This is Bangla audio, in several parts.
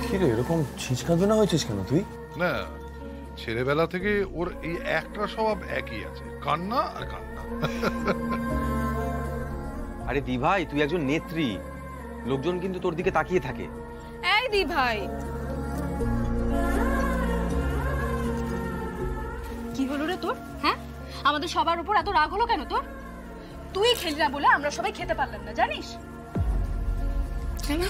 কিরে এরকম ছিচকাঁদুনা হয়েছিস কেন তুই? না, ছেলেবেলা থেকে ওর এই একটা স্বভাব একই আছে, কান্না আর কান্না। আরে দি ভাই, তুই একজন নেত্রী, লোকজন কিন্তু তোর দিকে তাকিয়ে থাকে। এই দি ভাই, কি হলো রে তোর? হ্যাঁ, আমাদের সবার উপর এত রাগ হলো কেন তোর? তুই খেলি না বলে আমরা সবাই খেতে পারলাম না, জানিস? কেন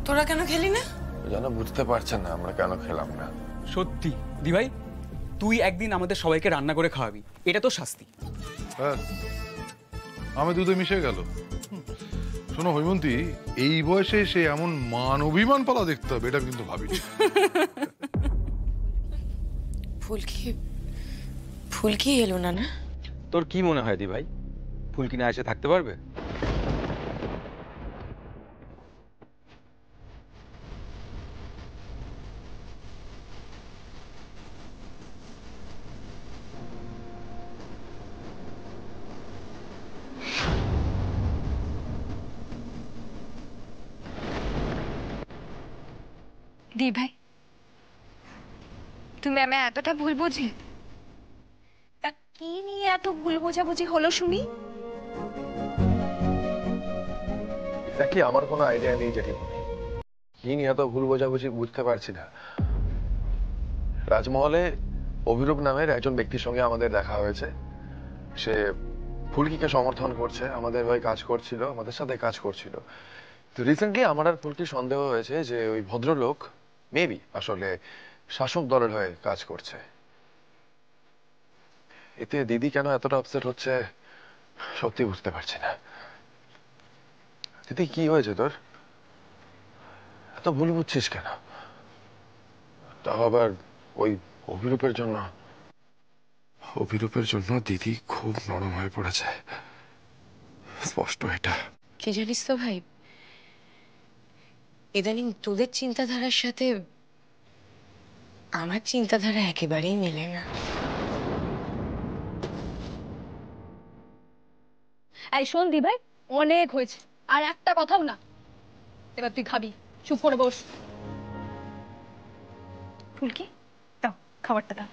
তোরা কেন খেলি না? যেন বুঝতে পারছেন না আমরা কেন খেলাম না। সত্যি দি ভাই, তুই একদিন আমাদের সবাইকে রান্না করে খাওয়াবি, এটা তো শাস্তি। ব্যাস, আমি দুধে মিশে গেল। শোনো হৈমন্তী, এই বয়সে সে এমন মান অভিমান পালা দেখতে হবে এটা কিন্তু ভাবিনি। ফুলকি এলো না? না, তোর কি মনে হয় দি ভাই, ফুলকি না এসে থাকতে পারবে? দি ভাই, তুমি আমায় এতটা ভুল বুঝি? তা কি নিয়ে এত ভুল বোঝাবুঝি হলো শুনি? এটা কি আমার কোনো আইডিয়া নেই জেঠিমণি, কি নিয়ে এত ভুল বোঝাবুঝি বুঝতে পারছি না। রাজমহলে অভিরূপ নামের একজন ব্যক্তির সঙ্গে আমাদের দেখা হয়েছে। সে ফুলকিকে সমর্থন করছে, আমাদের হয়ে কাজ করছিল, আমাদের সাথে কাজ করছিল। তো রিসেন্টলি আমার আর ফুলকির সন্দেহ হয়েছে যে ওই ভদ্রলোক মেবি আসলে শাসক দলের হয়ে কাজ করছে। এতে দিদি কেন এতটা আপসেট হচ্ছে সত্যি বুঝতে পারছি না। দিদি কি হয়েছে তোর, এত ভুল বুঝছিস কেন? তাও আবার ওই অভিরূপের জন্য? অভিরূপের জন্য দিদি খুব নরম হয়ে পড়েছে, স্পষ্ট এটা। কি জানিস তো ভাই, ইদানিং তোদের চিন্তাধারার সাথে আমার চিন্তাধারা একেবারেই মেলে না। এই শোন দি ভাই, অনেক হয়েছে, আর একটা কথাও না। এবার তুই খাবি, চুপ করে বস। ফুলকি, দাও খাবারটা দাও।